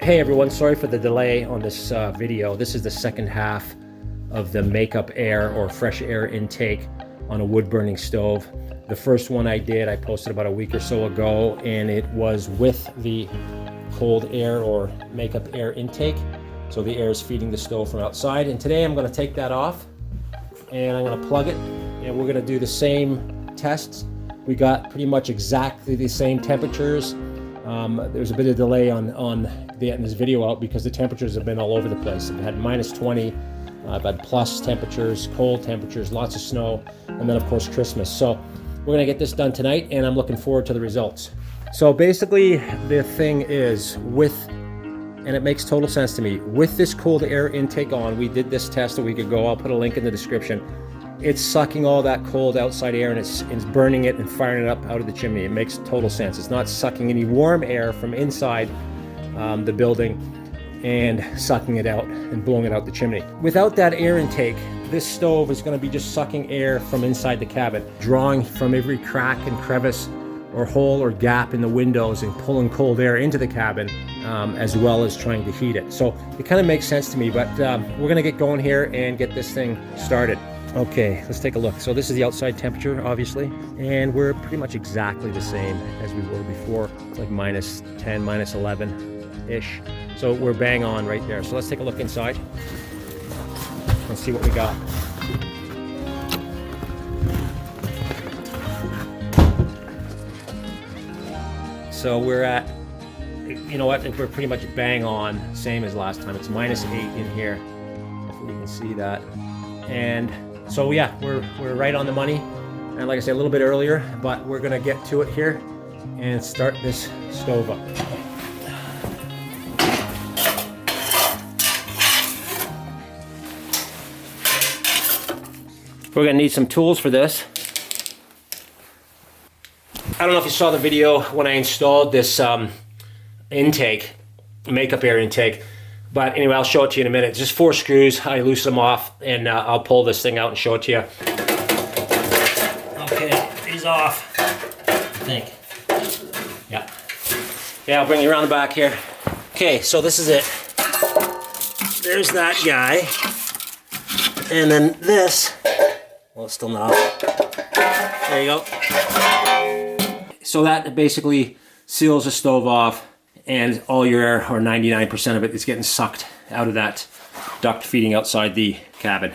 Hey everyone, sorry for the delay on this video. This is the second half of the makeup air or fresh air intake on a wood burning stove. The first one I did, I posted about a week or so ago, and it was with the cold air or makeup air intake. So the air is feeding the stove from outside. And today I'm gonna take that off and I'm gonna plug it, and we're gonna do the same tests. We got pretty much exactly the same temperatures. There's a bit of delay on getting this video out because the temperatures have been all over the place. I've had minus 20, I've had plus temperatures, cold temperatures, lots of snow, and then of course Christmas. So we're gonna get this done tonight, and I'm looking forward to the results. So basically the thing is and it makes total sense to me, with this cold air intake on, we did this test a week ago, I'll put a link in the description. It's sucking all that cold outside air and it's burning it and firing it up out of the chimney. It makes total sense. It's not sucking any warm air from inside the building and sucking it out and blowing it out the chimney. Without that air intake, this stove is going to be just sucking air from inside the cabin, drawing from every crack and crevice or hole or gap in the windows and pulling cold air into the cabin, as well as trying to heat it. So it kind of makes sense to me, but we're going to get going here and get this thing started. Okay, let's take a look. So this is the outside temperature, obviously, and we're pretty much exactly the same as we were before. It's like minus 10, minus 11-ish. So we're bang on right there. So let's take a look inside and see what we got. So we're at, you know what, we're pretty much bang on, same as last time. It's minus 8 in here. Hopefully you can see that. And so yeah, we're right on the money, and like I said, a little bit earlier, but we're gonna get to it here and start this stove up. We're gonna need some tools for this. I don't know if you saw the video when I installed this intake, makeup air intake. But anyway, I'll show it to you in a minute. Just 4 screws, I loosen them off, and I'll pull this thing out and show it to you. Okay, he's off, I think. Yeah. Yeah, I'll bring you around the back here. Okay, so this is it. There's that guy. And then this, well, it's still not off. There you go. So that basically seals the stove off, and all your air, or 99% of it, is getting sucked out of that duct feeding outside the cabin.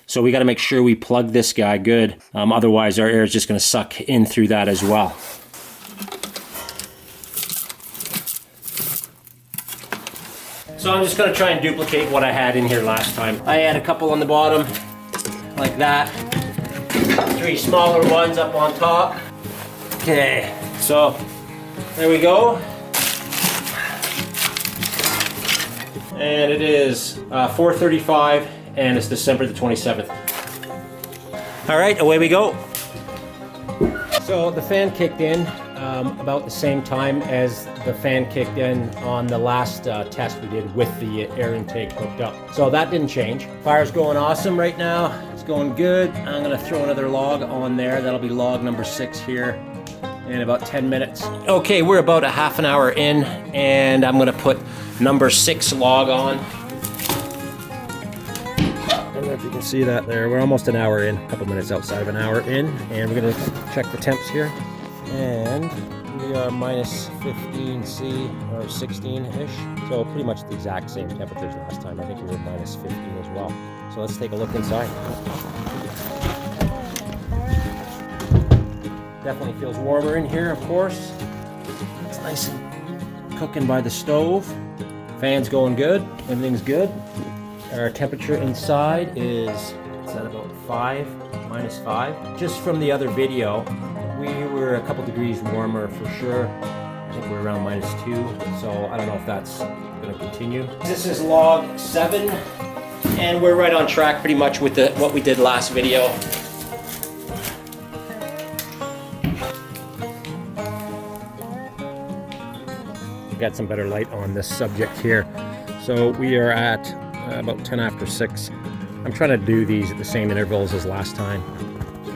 So we got to make sure we plug this guy good, otherwise our air is just going to suck in through that as well. So I'm just going to try and duplicate what I had in here last time. I had a couple on the bottom, like that. 3 smaller ones up on top. Okay, so there we go. And it is 4:35, and it's December the 27th. All right, away we go. So the fan kicked in about the same time as the fan kicked in on the last test we did with the air intake hooked up. So that didn't change. Fire's going awesome right now. It's going good. I'm gonna throw another log on there. That'll be log number 6 here in about 10 minutes. Okay, we're about a half an hour in, and I'm gonna put number 6 log on. I don't know if you can see that there. We're almost an hour in, a couple minutes outside of an hour in, and we're gonna check the temps here. And we are minus 15C or 16-ish. So pretty much the exact same temperatures last time. I think we were minus 15 as well. So let's take a look inside. Definitely feels warmer in here, of course. It's nice and cooking by the stove. Fan's going good, everything's good. Our temperature inside is at about 5, minus 5. Just from the other video, we were a couple degrees warmer for sure. I think we're around minus 2, so I don't know if that's gonna continue. This is log 7, and we're right on track pretty much with what we did last video. Got some better light on this subject here. So we are at about 10 after 6. I'm trying to do these at the same intervals as last time.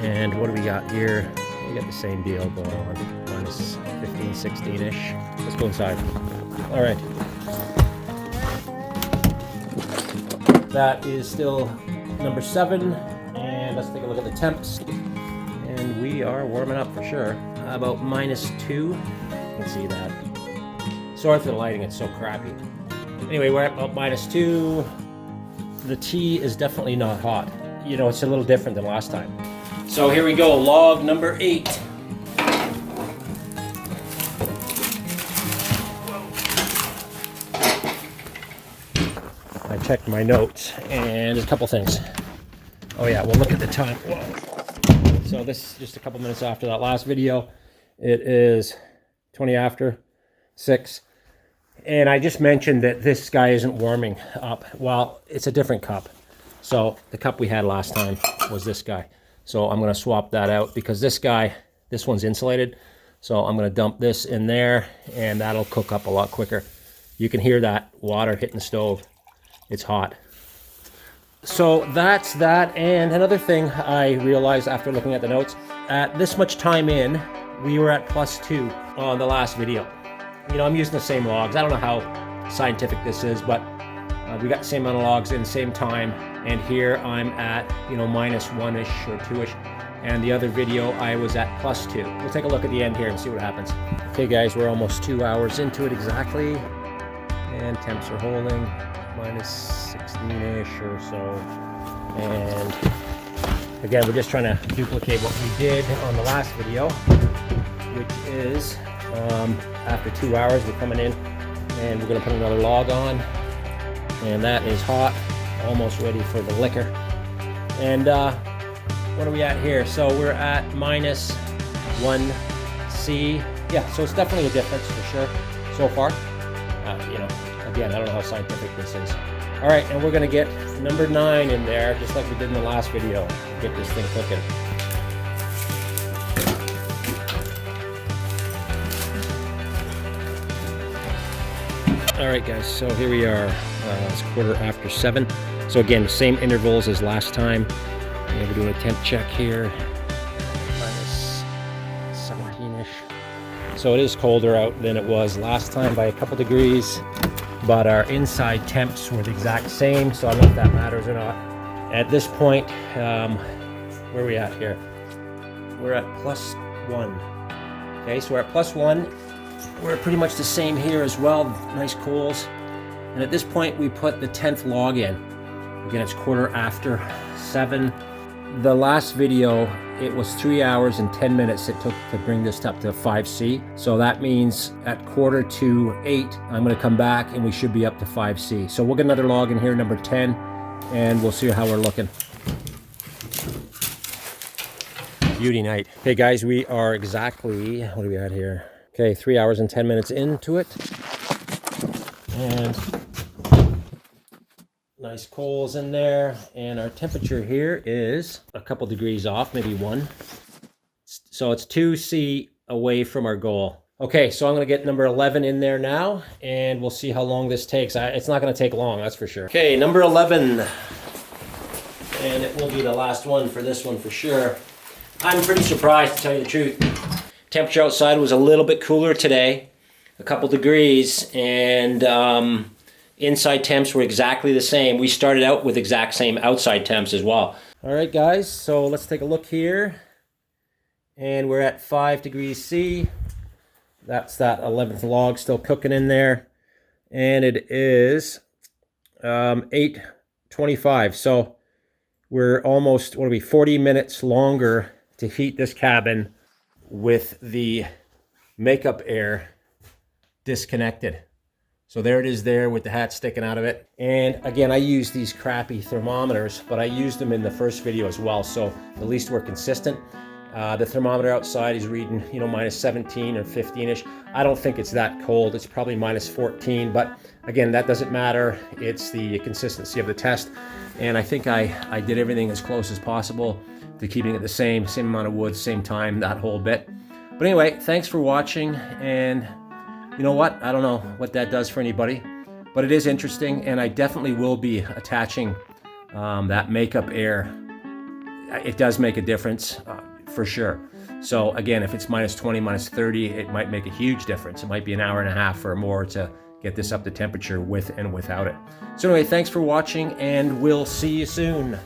And what do we got here? We got the same deal going on. Minus 15, 16-ish. Let's go inside. All right. That is still number 7. And let's take a look at the temps. And we are warming up for sure. About -2. You can see that. Sorry for the lighting, it's so crappy. Anyway, we're at about -2. The tea is definitely not hot. You know, it's a little different than last time. So here we go, log number 8. I checked my notes and there's a couple things. Oh yeah, well look at the time. Whoa. So this is just a couple minutes after that last video. It is 20 after 6. And I just mentioned that this guy isn't warming up. Well, it's a different cup. So the cup we had last time was this guy. So I'm going to swap that out because this one's insulated. So I'm going to dump this in there and that'll cook up a lot quicker. You can hear that water hitting the stove. It's hot. So that's that. And another thing I realized after looking at the notes, at this much time in, we were at +2 on the last video. You know, I'm using the same logs. I don't know how scientific this is, but we got the same amount of logs in the same time. And here I'm at, you know, -1-ish or 2-ish. And the other video I was at +2. We'll take a look at the end here and see what happens. Okay guys, we're almost 2 hours into it exactly. And temps are holding -16-ish or so. And again, we're just trying to duplicate what we did on the last video, which is after 2 hours we're coming in and we're going to put another log on. And that is hot. Almost ready for the liquor. And what are we at here? So we're at -1C. Yeah, so it's definitely a difference for sure so far. You know, again, I don't know how scientific this is. All right, and we're gonna get number 9 in there, just like we did in the last video. Get this thing cooking. All right, guys, so here we are. It's 7:15. So again, same intervals as last time. And we're doing a temp check here. -17-ish. So it is colder out than it was last time by a couple degrees, but our inside temps were the exact same. So I don't know if that matters or not. At this point, where are we at here? We're at +1. Okay, so we're at +1. We're pretty much the same here as well. Nice coals. And at this point, we put the 10th log in. Again, it's 7:15. The last video, it was 3 hours and 10 minutes it took to bring this up to 5C. So that means at 7:45, I'm gonna come back and we should be up to 5C. So we'll get another log in here, number 10, and we'll see how we're looking. Beauty night. Okay guys, we are exactly, what are we at here? Okay, 3 hours and 10 minutes into it. And nice coals in there, and our temperature here is a couple degrees off, maybe 1. So it's 2C away from our goal. Okay, so I'm gonna get number 11 in there now, and we'll see how long this takes. It's not gonna take long, that's for sure. Okay, number 11, and it will be the last one for this one for sure. I'm pretty surprised, to tell you the truth. Temperature outside was a little bit cooler today, a couple degrees, and inside temps were exactly the same. We started out with exact same outside temps as well. All right, guys, so let's take a look here. And we're at 5 degrees C. That's that 11th log still cooking in there. And it is 8:25. So we're almost, 40 minutes longer to heat this cabin with the makeup air disconnected. So there it is there with the hat sticking out of it. And again, I use these crappy thermometers, but I used them in the first video as well, so at least we're consistent. The thermometer outside is reading, you know, -17 or 15-ish. I don't think it's that cold. It's probably -14, but again, that doesn't matter. It's the consistency of the test. And I think I did everything as close as possible to keeping it the same amount of wood, same time, that whole bit. But anyway, thanks for watching, and you know what? I don't know what that does for anybody, but it is interesting, and I definitely will be attaching that makeup air. It does make a difference, for sure. So again, if it's -20, -30, it might make a huge difference. It might be an hour and a half or more to get this up to temperature with and without it. So anyway, thanks for watching, and we'll see you soon.